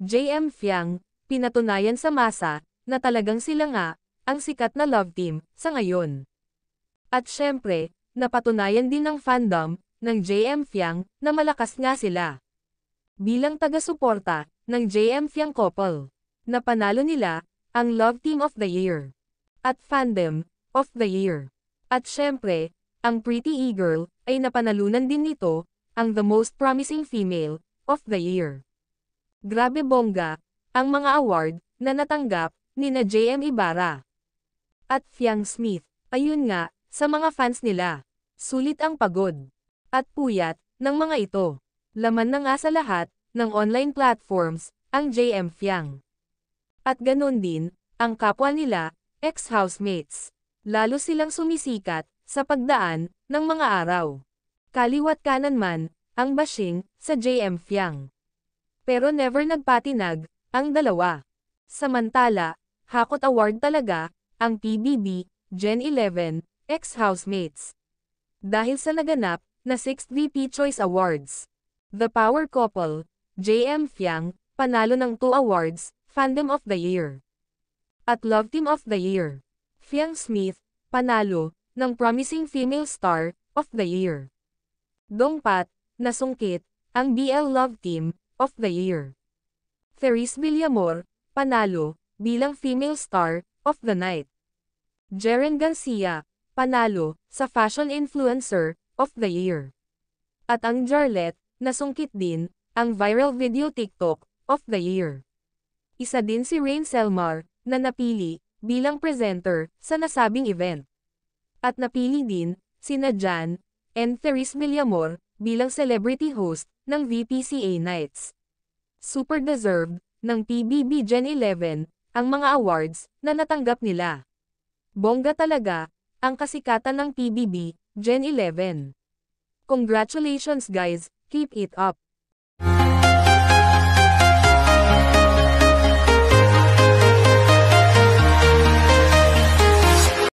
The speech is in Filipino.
JM Fiang, pinatunayan sa masa, na talagang sila nga, ang sikat na love team, sa ngayon. At syempre, napatunayan din ng fandom, ng JM Fiang, na malakas nga sila. Bilang taga-suporta, ng JM Fiang couple, na panalo nila, ang Love Team of the Year. At Fandom, of the Year. At syempre, ang Pretty E-Girl, ay napanalunan din nito, ang The Most Promising Female, of the Year. Grabe bongga, ang mga award, na natanggap, nina JM Ibarra. At Fiang Smith, ayun nga, sa mga fans nila. Sulit ang pagod. At puyat, ng mga ito. Laman na nga sa lahat, ng online platforms, ang JM Fiang. At ganun din, ang kapwa nila, ex-housemates. Lalo silang sumisikat, sa pagdaan, ng mga araw. Kaliwat kanan man, ang bashing, sa JM Fiang. Pero never nagpatinag, ang dalawa. Samantala, hakot award talaga, ang PBB, Gen 11, ex-housemates. Dahil sa naganap, na 6th VP Choice Awards. The Power Couple, JM Fiang, panalo ng 2 awards, Fandom of the Year. At Love Team of the Year. Fiang Smith, panalo, ng Promising Female Star, of the Year. Dongpat, nasungkit, ang BL Love Team, of the Year. Therese Villamor, panalo, bilang Female Star, of the Night. Jeren Garcia, panalo, sa Fashion Influencer, of the Year. At ang Jarlet, nasungkit din, ang Viral Video TikTok, of the Year. Isa din si Rain Selmar, na napili, bilang presenter, sa nasabing event. At napili din, sina Jan, and Therese Villamor, bilang celebrity host, ng VPCA Nights. Super deserved, ng PBB Gen 11, ang mga awards, na natanggap nila. Bongga talaga, ang kasikatan ng PBB, Gen 11. Congratulations guys, keep it up.